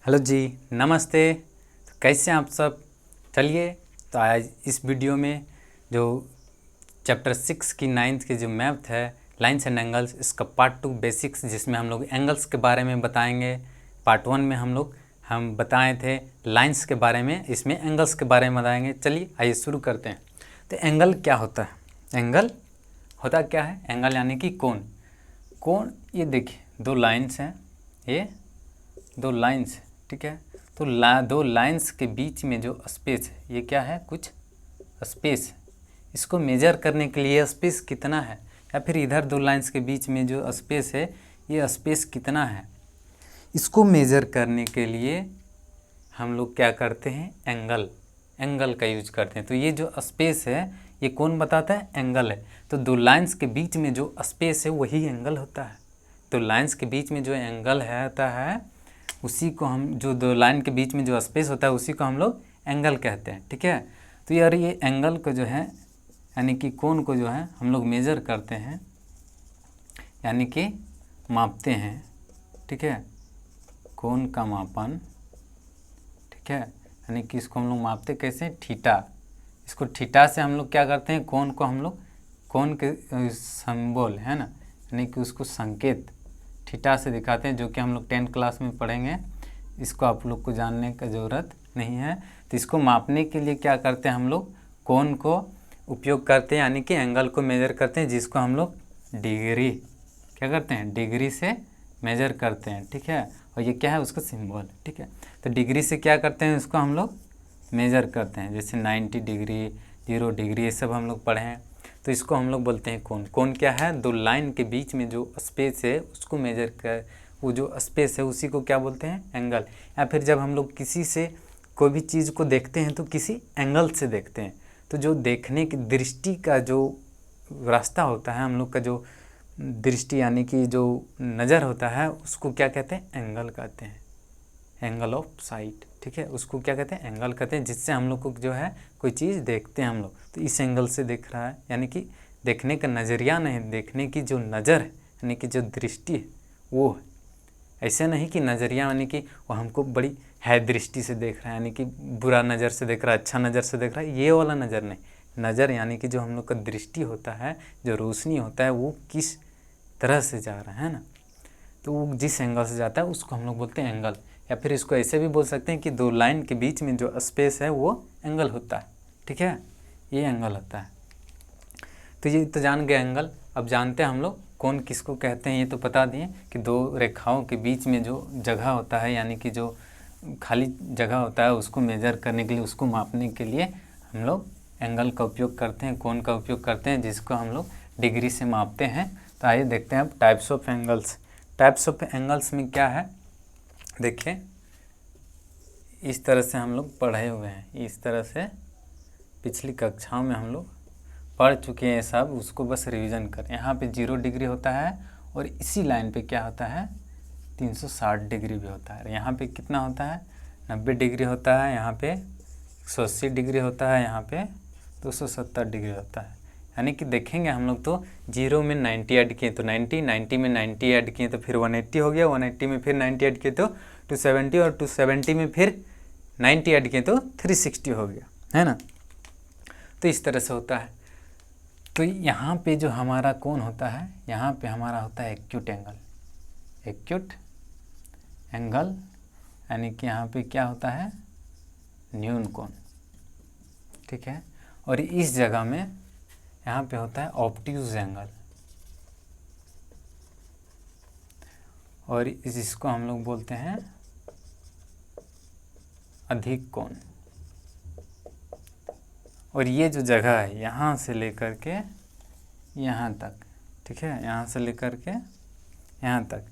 Hello जी, नमस्ते। तो कैसे हैं आप सब? चलिए, तो आज इस वीडियो में जो चैप्टर 6 की 9th की जो मैथ है लाइन्स एंड एंगल्स, इसका पार्ट 2 बेसिक्स, जिसमें हम लोग एंगल्स के बारे में बताएंगे। पार्ट 1 में हम बताए थे लाइन्स के बारे में, इसमें एंगल्स के बारे में बताएंगे। चलिए आइए शुरू करते हैं। तो एंगल क्या होता है? एंगल होता क्या है? एंगल यानी कि कोण। कोण, ये देखिए दो लाइन्स हैं, ये दो लाइन्स, ठीक है। तो दो लाइन्स के बीच में जो स्पेस है, ये क्या है? कुछ स्पेस है। इसको मेजर करने के लिए स्पेस कितना है, या फिर इधर दो लाइन्स के बीच में जो स्पेस है, ये स्पेस कितना है, इसको मेजर करने के लिए हम लोग क्या करते हैं? एंगल का यूज करते हैं। तो ये जो स्पेस है, ये कौन बताता है? एंगल है। तो दो लाइन्स के बीच में जो स्पेस है वही एंगल होता है। तो लाइन्स के बीच में जो एंगल है होता है, उसी को हम, जो दो लाइन के बीच में जो स्पेस होता है उसी को हम लोग एंगल कहते हैं, ठीक है। तो यार ये एंगल को जो है, यानी कि कोण को जो है हम लोग मेज़र करते हैं, यानी कि मापते हैं, ठीक है। कोण का मापन, ठीक है, यानी कि इसको हम लोग मापते कैसे? थीटा। इसको थीटा से हम लोग क्या करते हैं? कोण को हम लोग, कोण के सिंबल है ना, यानी कि उसको संकेत थीटा से दिखाते हैं, जो कि हम लोग 10th क्लास में पढ़ेंगे। इसको आप लोग को जानने का ज़रूरत नहीं है। तो इसको मापने के लिए क्या करते हैं हम लोग? कोण को उपयोग करते हैं, यानी कि एंगल को मेजर करते हैं, जिसको हम लोग डिग्री क्या करते हैं? डिग्री से मेजर करते हैं, ठीक है। और ये क्या है? उसका सिंबल, ठीक है। तो डिग्री से क्या करते हैं? इसको हम लोग मेजर करते हैं, जैसे 90 डिग्री, 0 डिग्री, ये सब हम लोग पढ़े हैं। तो इसको हम लोग बोलते हैं कोण। कोण क्या है? दो लाइन के बीच में जो स्पेस है उसको मेजर कर, वो जो स्पेस है उसी को क्या बोलते हैं? एंगल। या फिर जब हम लोग किसी से कोई भी चीज़ को देखते हैं तो किसी एंगल से देखते हैं, तो जो देखने की दृष्टि का जो रास्ता होता है, हम लोग का जो दृष्टि यानी कि जो नज़र होता है, उसको क्या कहते हैं? एंगल कहते हैं। एंगल ऑफ साइट, ठीक है, उसको क्या कहते हैं? एंगल कहते हैं, जिससे हम लोग को जो है कोई चीज़ देखते हैं हम लोग, तो इस एंगल से देख रहा है, यानी कि देखने का नज़रिया नहीं, देखने की जो नज़र है, यानी कि जो दृष्टि है वो है। ऐसे नहीं कि नज़रिया यानी कि वो हमको बड़ी है दृष्टि से देख रहा है, यानी कि बुरा नज़र से देख रहा है, अच्छा नज़र से देख रहा है, ये वाला नज़र नहीं। नज़र यानी कि जो हम लोग का दृष्टि होता है, जो रोशनी होता है, वो किस तरह से जा रहा है ना, तो वो जिस एंगल से जाता है उसको हम लोग बोलते हैं एंगल। या फिर इसको ऐसे भी बोल सकते हैं कि दो लाइन के बीच में जो स्पेस है वो एंगल होता है, ठीक है, ये एंगल होता है। तो ये तो जान गए एंगल। अब जानते हैं हम लोग कोण किसको कहते हैं, ये तो बता दिए कि दो रेखाओं के बीच में जो जगह होता है, यानी कि जो खाली जगह होता है, उसको मेजर करने के लिए, उसको मापने के लिए हम लोग एंगल का उपयोग करते हैं, कोण का उपयोग करते हैं, जिसको हम लोग डिग्री से मापते हैं। तो आइए देखते हैं अब types of angles. Types of angles में क्या है, देखिए इस तरह से हम लोग पढ़े हुए हैं, इस तरह से पिछली कक्षाओं में हम लोग पढ़ चुके हैं सब, उसको बस रिवीजन करें। यहाँ पे 0 डिग्री होता है, और इसी लाइन पे क्या होता है? 360 डिग्री भी होता है। यहाँ पे कितना होता है? 90 डिग्री होता है, यहाँ पे 180 डिग्री होता है, यहाँ पे 270 डिग्री होता है। यानी कि देखेंगे हम लोग, तो 0 में 90 ऐड किए तो 90, 90 में 90 ऐड किए तो फिर 180 हो गया, 180 में फिर 90 ऐड किए तो 270, और 270 में फिर 90 ऐड किए तो 360 हो गया, है ना। तो इस तरह से होता है। तो यहाँ पे जो हमारा कोण होता है, यहाँ पे हमारा होता है एक्यूट एंगल। एक्यूट एंगल यानी कि यहाँ पे क्या होता है? न्यून कोण, ठीक है। और इस जगह में यहाँ पे होता है ऑब्ट्यूज एंगल, और इसको हम लोग बोलते हैं अधिक कोण। और ये जो जगह है यहाँ से लेकर के यहाँ तक, ठीक है, यहाँ से लेकर के यहाँ तक,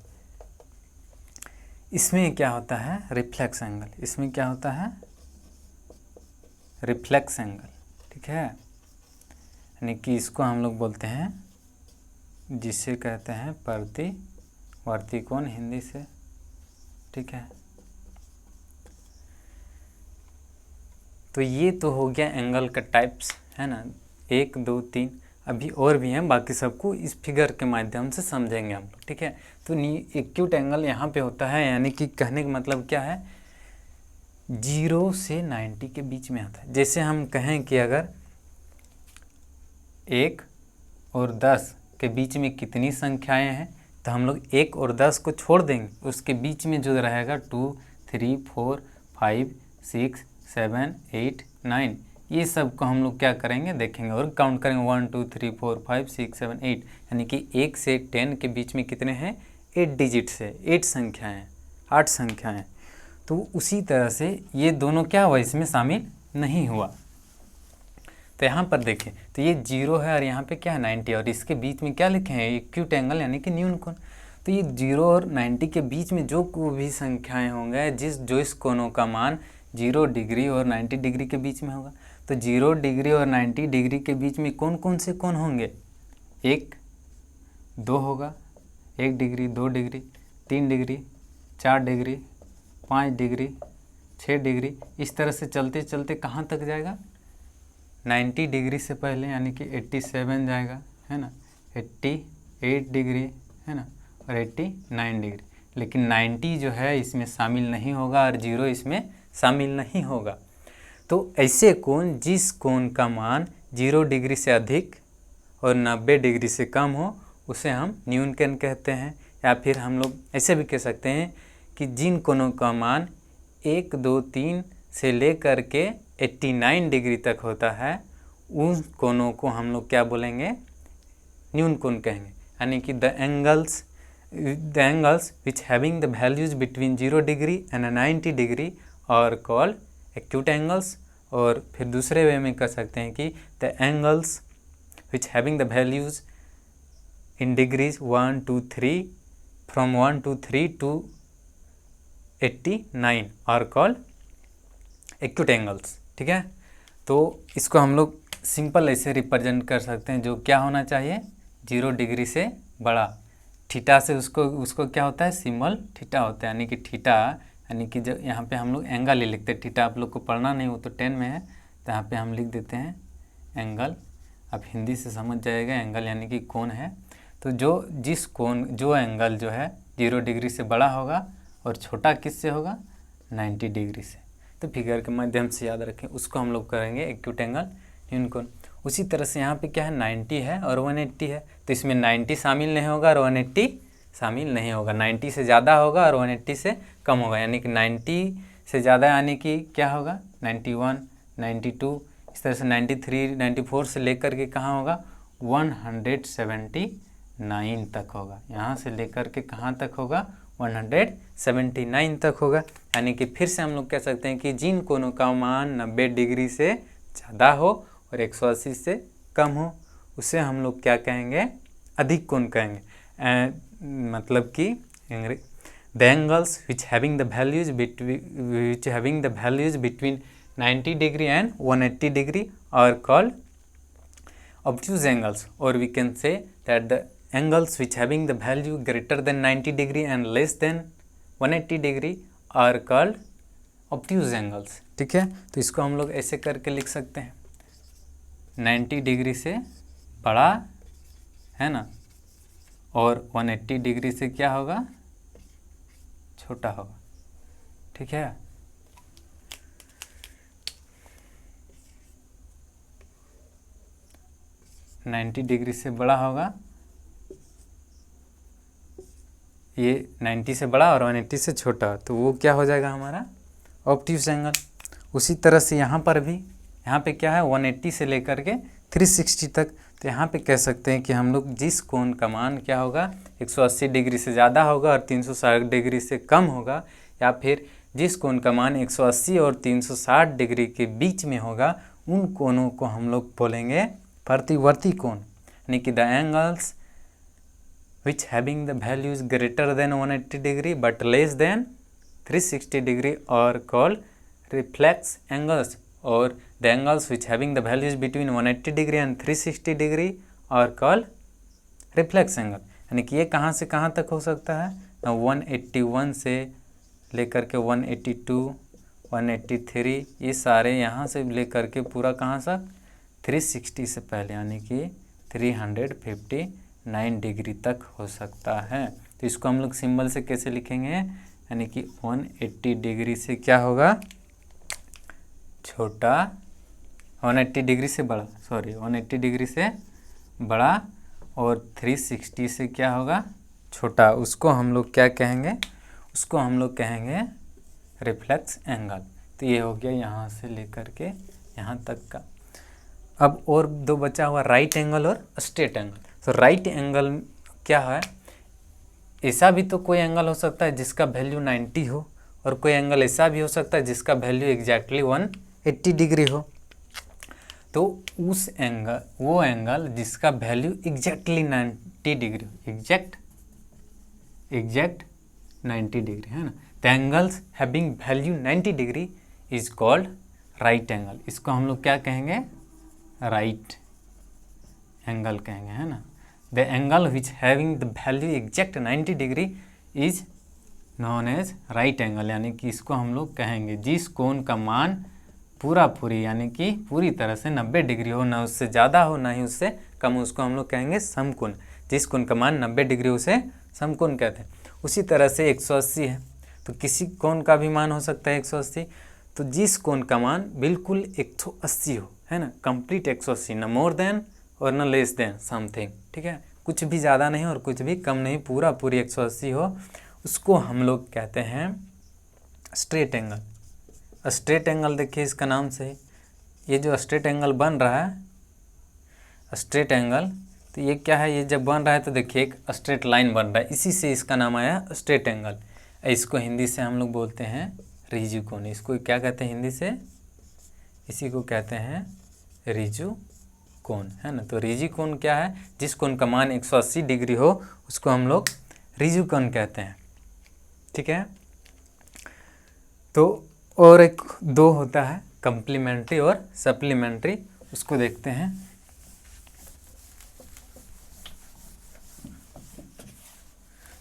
इसमें क्या होता है? Reflex angle. इसमें क्या होता है? रिफ्लेक्स एंगल, ठीक है। यानी कि इसको हम लोग बोलते हैं, जिसे कहते हैं प्रतिवर्ती कोण हिंदी से, ठीक है। तो ये तो हो गया एंगल का टाइप्स, है ना, 1 2 3, अभी और भी हैं, बाकी सबको इस फिगर के माध्यम से समझेंगे हम लोग, ठीक है। तो एक्यूट एंगल यहाँ पे होता है, यानी कि कहने का मतलब क्या है? 0 से 90 के बीच में आता है। जैसे हम कहें कि अगर 1 और 10 के बीच में कितनी संख्याएं हैं, तो हम लोग 1 और 10 को छोड़ देंगे, उसके बीच में जो रहेगा 2, 3, 4, 5, 6, 7, 8, 9, ये सब को हम लोग क्या करेंगे, देखेंगे और काउंट करेंगे 1, 2, 3, 4, 5, 6, 7, 8, यानी कि 1 से 10 के बीच में कितने हैं, 8 डिजिट्स है, 8 संख्याएँ, 8 संख्याएँ। तो उसी तरह से ये दोनों क्या हुआ, इसमें शामिल नहीं हुआ। तो यहाँ पर देखें तो ये 0 है और यहाँ पे क्या है 90, और इसके बीच में क्या लिखे हैं, एक्यूट एंगल यानी कि न्यून कोण। तो ये 0 और 90 के बीच में जो कोई भी संख्याएं होंगे जो इस कोणों का मान 0 डिग्री और 90 डिग्री के बीच में होगा, तो 0 डिग्री और 90 डिग्री के बीच में कौन कौन से कोण होंगे, 1, 2 होगा, 1 degree, 2 degree, 3 degree, 4 degree, 5 degree, 6 degree, इस तरह से चलते चलते कहाँ तक जाएगा, 90 डिग्री से पहले यानी कि 87 जाएगा, है ना, 88 डिग्री, है ना, और 89 डिग्री। लेकिन 90 जो है इसमें शामिल नहीं होगा और 0 इसमें शामिल नहीं होगा। तो ऐसे कोण जिस कोण का मान 0 डिग्री से अधिक और 90 डिग्री से कम हो उसे हम न्यून कोण कहते हैं। या फिर हम लोग ऐसे भी कह सकते हैं कि जिन कोणों का मान 1, 2, 3 से लेकर के 89 डिग्री तक होता है, उन कोणों को हम लोग क्या बोलेंगे, न्यून कोण कहेंगे। यानी कि the angles which having the values between 0 degree and 90 degree और कॉल्ड एक्यूट एंगल्स। और फिर दूसरे वे में कह सकते हैं कि the angles which having the values in degrees 1, 2, 3 from 1 to 3 to 89 और कॉल्ड एक्यूट एंगल्स। ठीक है, तो इसको हम लोग सिंपल ऐसे रिप्रेजेंट कर सकते हैं, जो क्या होना चाहिए, 0 डिग्री से बड़ा। थीटा से उसको क्या होता है, सिंबल थीटा होता है, यानी कि थीटा यानी कि जब यहाँ पे हम लोग एंगल ही लिखते हैं, थीटा आप लोग को पढ़ना नहीं हो तो 10 में है, तो यहाँ पे हम लिख देते हैं एंगल। अब हिंदी से समझ जाएगा, एंगल यानी कि कोण है। तो जो एंगल जो है 0 डिग्री से बड़ा होगा और छोटा किससे होगा, 90 डिग्री से। तो फिगर के माध्यम से याद रखें, उसको हम लोग करेंगे एक्यूट एंगल, न्यून कोण। उसी तरह से यहाँ पे क्या है, 90 है और 180 है, तो इसमें 90 शामिल नहीं होगा और 180 शामिल नहीं होगा। 90 से ज़्यादा होगा और 180 से कम होगा, यानी कि 90 से ज़्यादा यानी कि क्या होगा, 91, 92, इस तरह से 93, 94 से लेकर के कहाँ होगा, 179 तक होगा। यहाँ से लेकर के कहाँ तक होगा, 179 तक होगा। यानी कि फिर से हम लोग कह सकते हैं कि जिन कोणों का मान 90 डिग्री से ज़्यादा हो और 180 से कम हो उसे हम लोग क्या कहेंगे, अधिक कोण कहेंगे। मतलब कि the angles which having the values between 90 degree and 180 degree are called obtuse angles, or we can say that the angles which having the value greater than 90 degree and less than 180 degree are called obtuse angles। ठीक है, तो इसको हम लोग ऐसे करके लिख सकते हैं, 90 डिग्री से बड़ा, है ना, और 180 डिग्री से क्या होगा, छोटा होगा। ठीक है, नाइन्टी डिग्री से बड़ा होगा, ये 90 से बड़ा और 180 से छोटा, तो वो क्या हो जाएगा हमारा ऑब्ट्यूज एंगल। उसी तरह से यहाँ पर भी, यहाँ पे क्या है, 180 से लेकर के 360 तक, तो यहाँ पे कह सकते हैं कि हम लोग जिस कोण का मान क्या होगा, 180 डिग्री से ज़्यादा होगा और 360 डिग्री से कम होगा, या फिर जिस कोण का मान 180 और 360 डिग्री के बीच में होगा, उन कोणों को हम लोग बोलेंगे प्रतिवर्ती कोण। यानी कि the angles which having the values greater than 180 degree but less than 360 degree और कॉल्ड रिफ्लेक्स एंगल्स, और the angles which having the values between 180 degree and 360 degree और कॉल्ड रिफ्लेक्स एंगल। यानी कि ये कहाँ से कहाँ तक हो सकता है, 181 से लेकर के 182, 183, ये सारे यहाँ से लेकर के पूरा कहाँ से 360 से पहले, यानी कि 359 डिग्री तक हो सकता है। तो इसको हम लोग सिंबल से कैसे लिखेंगे, यानी कि 180 डिग्री से क्या होगा, छोटा, 180 डिग्री से बड़ा, 180 डिग्री से बड़ा, और 360 से क्या होगा, छोटा। उसको हम लोग क्या कहेंगे, उसको हम लोग कहेंगे रिफ्लेक्स एंगल। तो ये हो गया यहाँ से लेकर के यहाँ तक का। अब और दो बचा हुआ, राइट एंगल और स्ट्रेट एंगल। तो राइट एंगल क्या है, ऐसा भी तो कोई एंगल हो सकता है जिसका वैल्यू 90 हो, और कोई एंगल ऐसा भी हो सकता है जिसका वैल्यू एग्जैक्टली 180 डिग्री हो। तो उस एंगल, वो एंगल जिसका वैल्यू एग्जैक्टली 90 डिग्री हो, एग्जैक्ट 90 डिग्री है ना, the angles having value 90 degree is called right angle. इसको हम लोग क्या कहेंगे, राइट एंगल कहेंगे, है ना। The angle which having the value exact 90 degree is known as right angle, यानी कि इसको हम लोग कहेंगे जिस कोण का मान पूरी यानी कि पूरी तरह से 90 डिग्री हो, ना उससे ज़्यादा हो ना ही उससे कम हो, उसको हम लोग कहेंगे समकोण। जिस कोण का मान 90 डिग्री उसे समकोण कहते हैं। उसी तरह से 180 है, तो किसी कोण का भी मान हो सकता है 180। तो जिस कोण का मान बिल्कुल 180 हो, है ना, कंप्लीट 180, न मोर देन और न लेस देन समथिंग, ठीक है, कुछ भी ज़्यादा नहीं और कुछ भी कम नहीं, पूरी 180 हो, उसको हम लोग कहते हैं स्ट्रेट एंगल। स्ट्रेट एंगल देखिए इसका नाम से ही, ये जो स्ट्रेट एंगल बन रहा है, स्ट्रेट एंगल, तो ये क्या है, ये जब बन रहा है तो देखिए एक स्ट्रेट लाइन बन रहा है, इसी से इसका नाम आया स्ट्रेट एंगल। इसको हिंदी से हम लोग बोलते हैं रिजु कोण। इसको क्या कहते हैं हिंदी से, इसी को कहते हैं रिजु कोण, है ना। तो रिजु कोण क्या है, जिस कोण का मान 180 डिग्री हो उसको हम लोग रिजु कोण कहते हैं, ठीक है। तो और एक दो होता है, कंप्लीमेंट्री और सप्लीमेंट्री, उसको देखते हैं।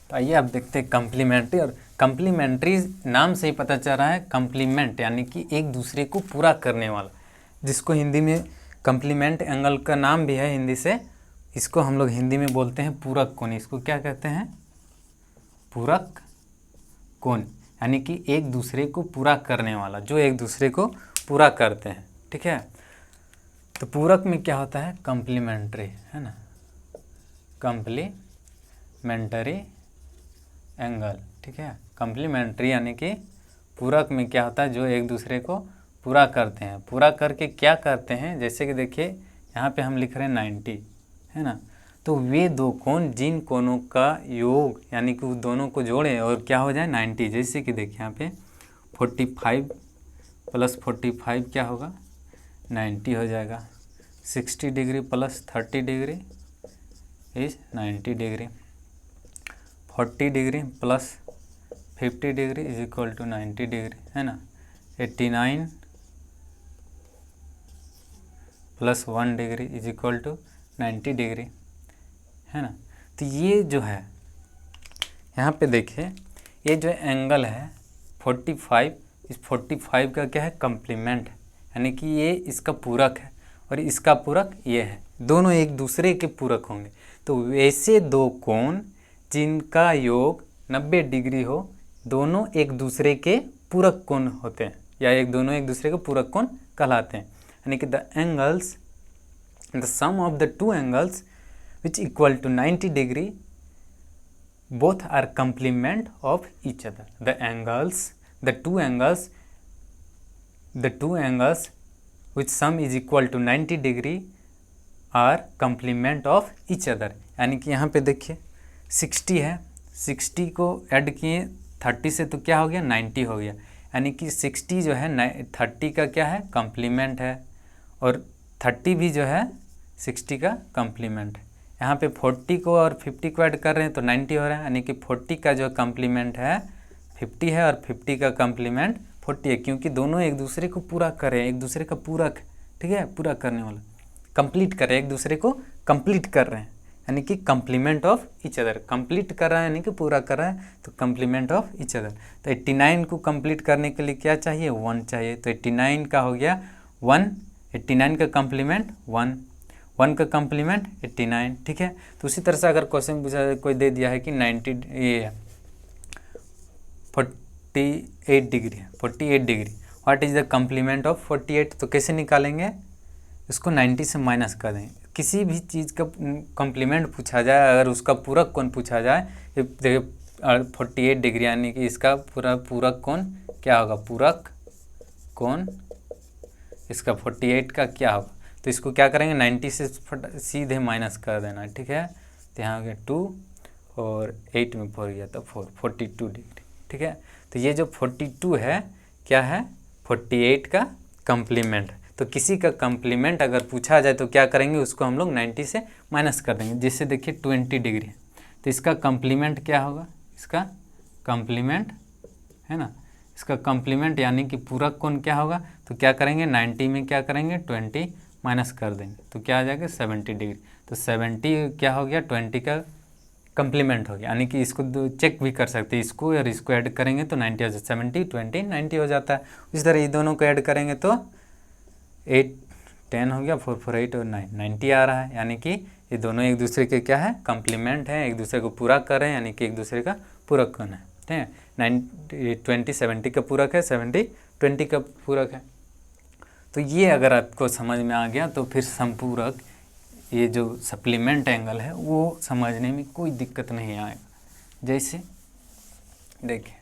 तो आइए आप देखते हैं कंप्लीमेंट्री। और कंप्लीमेंट्री नाम से ही पता चल रहा है, कंप्लीमेंट यानी कि एक दूसरे को पूरा करने वाला, जिसको हिंदी में कंप्लीमेंट एंगल का नाम भी है हिंदी से, इसको हम लोग हिंदी में बोलते हैं पूरक कोण। इसको क्या कहते हैं, पूरक कोण, यानी कि एक दूसरे को पूरा करने वाला, जो एक दूसरे को पूरा करते हैं, ठीक है। तो पूरक में क्या होता है, कंप्लीमेंट्री, है ना, कंप्लीमेंट्री एंगल, ठीक है। कंप्लीमेंट्री यानी कि पूरक में क्या होता है, जो एक दूसरे को पूरा करते हैं। पूरा करके क्या करते हैं, जैसे कि देखिए यहाँ पे हम लिख रहे हैं 90, है ना। तो वे दो कोण जिन कोणों का योग यानी कि दोनों को जोड़ें और क्या हो जाए 90। जैसे कि देखिए यहाँ पे 45 + 45 क्या होगा, 90 हो जाएगा। 60 degree + 30 degree is 90 degree. 40 degree + 50 degree is equal to 90 degree, है ना। 89 + 1 degree is equal to 90 degree, है ना। तो ये जो है यहाँ पे देखिए, ये जो एंगल है 45, इस 45 का क्या है, कंप्लीमेंट है, यानी कि ये इसका पूरक है और इसका पूरक ये है, दोनों एक दूसरे के पूरक होंगे। तो वैसे दो कोण जिनका योग 90 डिग्री हो, दोनों एक दूसरे के पूरक कोण होते हैं, या दोनों एक दूसरे के पूरक कोण कहलाते हैं। यानी कि the angles, the sum of the two angles which equal to 90 degree both are complement of each other. The two angles which sum is equal to 90 degree are complement of each other. यानी कि यहाँ पे देखिए 60 है, 60 को add किए 30 से तो क्या हो गया, 90 हो गया। यानी कि 60 जो है 30 का क्या है, कंप्लीमेंट है, और 30 भी जो है 60 का कंप्लीमेंट है। यहाँ पे 40 को और 50 को ऐड कर रहे हैं तो 90 हो रहा है, यानी कि 40 का जो कंप्लीमेंट है 50 है और 50 का कंप्लीमेंट 40 है, क्योंकि दोनों एक दूसरे को पूरा करें, एक दूसरे का पूरक, ठीक है, पूरा करने वाला, कंप्लीट करें, एक दूसरे को कंप्लीट कर रहे हैं, यानी कि complement of each other. Complete कर रहा है यानी कि पूरा कर रहा है, तो कंप्लीमेंट ऑफ ईच अदर। तो 89 को कंप्लीट करने के लिए क्या चाहिए, 1 चाहिए, तो 89 का हो गया 1, 89 का कंप्लीमेंट 1, 1 का कंप्लीमेंट 89, ठीक है। तो उसी तरह से अगर क्वेश्चन पूछा कोई दे दिया है कि 48 डिग्री है, 48 degree, what is the complement of 48, तो कैसे निकालेंगे, इसको 90 से माइनस कर देंगे। किसी भी चीज़ का कम्प्लीमेंट पूछा जाए, अगर उसका पूरक कोण पूछा जाए, देखिए 48 डिग्री, यानी कि इसका पूरक कोण क्या होगा, पूरक कोण इसका 48 का क्या होगा, तो इसको क्या करेंगे 90 से सीधे माइनस कर देना, ठीक है। तो यहाँ हो गया 2 और 8 में 4 गया तो 42 डिग्री, ठीक है। तो ये जो 42 है क्या है, 48 का कम्प्लीमेंट। तो किसी का कम्प्लीमेंट अगर पूछा जाए तो क्या करेंगे, उसको हम लोग 90 से माइनस कर देंगे। जिससे देखिए 20 डिग्री है, तो इसका कम्प्लीमेंट क्या होगा, इसका कम्प्लीमेंट है ना, इसका कम्प्लीमेंट यानी कि पूरक कोण क्या होगा, तो क्या करेंगे 90 में क्या करेंगे 20 माइनस कर देंगे, तो क्या आ जाएगा 70 डिग्री। तो 70 क्या हो गया, 20 का कम्प्लीमेंट हो गया, यानी कि इसको चेक भी कर सकते हैं, इसको और इसको ऐड करेंगे तो 90 हो जाता है, 70 20 90 हो जाता है। इस तरह ये दोनों को ऐड करेंगे तो 8 10 हो गया, 4 4 8 और 9 90 आ रहा है, यानी कि ये दोनों एक दूसरे के क्या है, कम्प्लीमेंट है, एक दूसरे को पूरा कर रहे हैं, यानी कि एक दूसरे का पूरक कोण है, ठीक है। 20 70 का पूरक है, 70 20 का पूरक है। तो ये अगर आपको समझ में आ गया तो फिर संपूरक, ये जो सप्लीमेंट एंगल है वो समझने में कोई दिक्कत नहीं आएगा। जैसे देखिए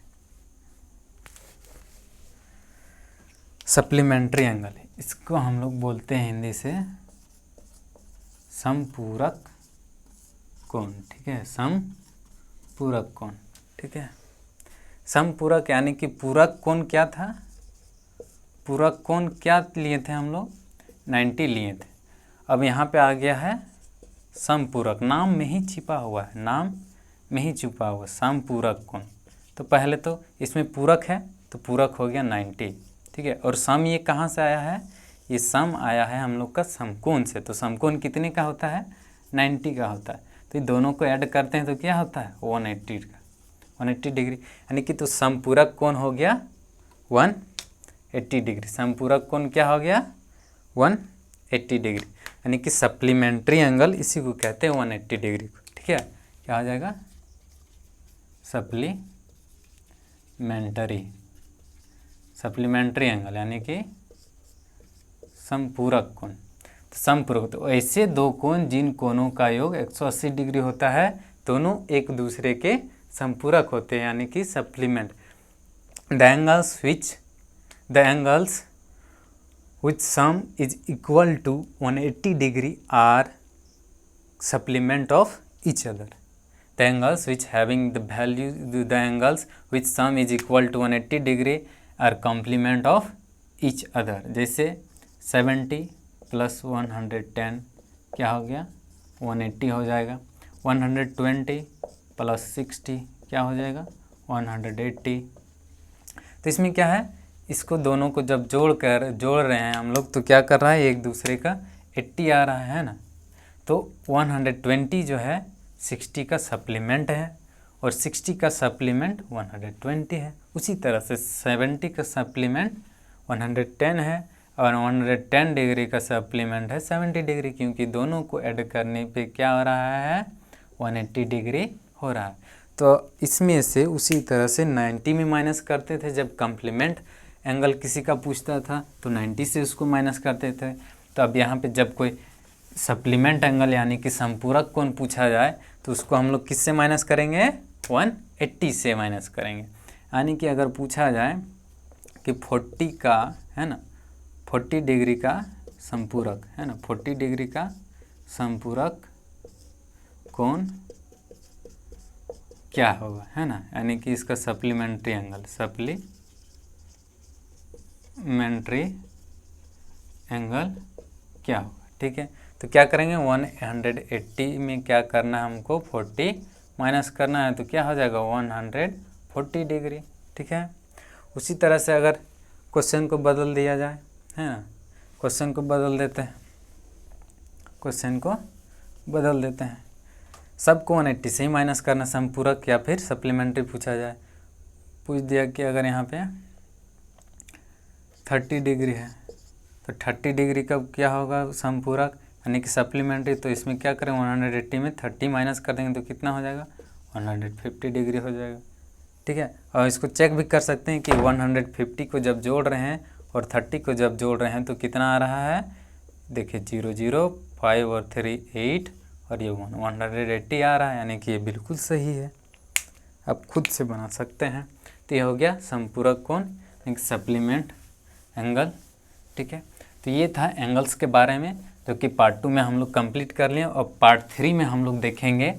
सप्लीमेंट्री एंगल है, इसको हम लोग बोलते हैं हिंदी से समपूरक कोण, ठीक है, समपूरक कोण, ठीक है। समपूरक यानी कि पूरक कोण क्या था, पूरक कोण क्या लिए थे हम लोग 90 लिए थे। अब यहाँ पे आ गया है समपूरक, नाम में ही छिपा हुआ है, नाम में ही छुपा हुआ समपूरक कोण। तो पहले तो इसमें पूरक है तो पूरक हो गया 90, ठीक है। और सम ये कहाँ से आया है, ये सम आया है हम लोग का समकोण से। तो समकोण कितने का होता है, 90 का होता है। तो ये दोनों को ऐड करते हैं तो क्या होता है 180 का, 180 डिग्री, यानी कि तो समपूरक कोण हो गया 180 डिग्री। समपूरक कोण क्या हो गया 180 डिग्री, यानी कि सप्लीमेंट्री एंगल इसी को कहते हैं 180 डिग्री को, ठीक है। क्या हो जाएगा सप्लीमेंट्री एंगल, यानी कि समपूरक कोण। तो समपूरक, तो ऐसे दो कोण जिन कोणों का योग 180 डिग्री होता है, दोनों एक दूसरे के समपूरक होते हैं, यानी कि supplement. The angles which sum is equal to 180 degree are supplement of each other. The angles which having the angles which sum is equal to 180 degree are complement of each other. जैसे 70 plus 110 क्या हो गया 180 हो जाएगा, 120 plus 60 क्या हो जाएगा 180। तो इसमें क्या है, इसको दोनों को जब जोड़ रहे हैं हम लोग तो क्या कर रहा है, एक दूसरे का 80 आ रहा है ना। तो 120 जो है 60 का सप्लीमेंट है और 60 का सप्लीमेंट 120 है। उसी तरह से 70 का सप्लीमेंट 110 है और 110 डिग्री का सप्लीमेंट है 70 डिग्री, क्योंकि दोनों को ऐड करने पे क्या हो रहा है 180 डिग्री हो रहा है। तो इसमें से उसी तरह से 90 में माइनस करते थे, जब कम्प्लीमेंट एंगल किसी का पूछता था तो 90 से उसको माइनस करते थे। तो अब यहाँ पे जब कोई सप्लीमेंट एंगल यानी कि संपूरक कोण पूछा जाए तो उसको हम लोग किससे माइनस करेंगे 180 से माइनस करेंगे। यानी कि अगर पूछा जाए कि 40 का है ना 40 डिग्री का संपूरक है ना 40 डिग्री का संपूरक कोण क्या होगा है ना, यानी कि इसका सप्लीमेंट्री एंगल क्या होगा, ठीक है। तो क्या करेंगे 180 में क्या करना है हमको 40 माइनस करना है, तो क्या हो जाएगा 140 डिग्री, ठीक है। उसी तरह से अगर क्वेश्चन को बदल दिया जाए है ना, क्वेश्चन को बदल देते हैं, सबको 180 से ही माइनस करना, संपूरक या फिर सप्लीमेंट्री पूछा जाए। पूछ दिया कि अगर यहाँ पे 30 डिग्री है तो 30 डिग्री का क्या होगा संपूरक यानी कि सप्लीमेंट्री, तो इसमें क्या करें 180 में 30 माइनस कर देंगे तो कितना हो जाएगा 150 डिग्री हो जाएगा, ठीक है। और इसको चेक भी कर सकते हैं कि 150 को जब जोड़ रहे हैं और 30 को जब जोड़ रहे हैं तो कितना आ रहा है, देखिए 0 0 5 और 3 8 और ये 180 आ रहा है, यानी कि ये बिल्कुल सही है। आप खुद से बना सकते हैं। तो ये हो गया संपूरक कोण, एक सप्लीमेंट एंगल। ठीक है, तो ये था एंगल्स के बारे में, जो कि पार्ट 2 में हम लोग कंप्लीट कर लिए। और पार्ट 3 में हम लोग देखेंगे,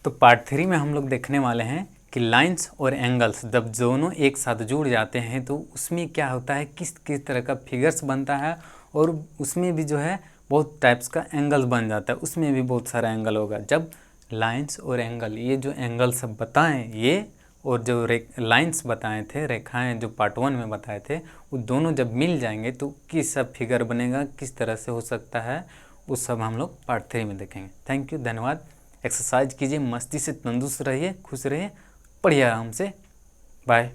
तो पार्ट 3 में हम लोग देखने वाले हैं कि लाइंस और एंगल्स जब दोनों एक साथ जुड़ जाते हैं तो उसमें क्या होता है, किस किस तरह का फिगर्स बनता है, और उसमें भी जो है बहुत टाइप्स का एंगल बन जाता है, उसमें भी बहुत सारा एंगल होगा। जब लाइंस और एंगल, ये जो एंगल सब बताएं ये, और जो लाइंस बताए थे, रेखाएं जो पार्ट 1 में बताए थे, वो दोनों जब मिल जाएंगे तो किस सब फिगर बनेगा, किस तरह से हो सकता है, वो सब हम लोग पार्ट 3 में देखेंगे। थैंक यू, धन्यवाद। एक्सरसाइज कीजिए, मस्ती से तंदुरुस्त रहिए, खुश रहिए, पढ़िए आराम से। बाय।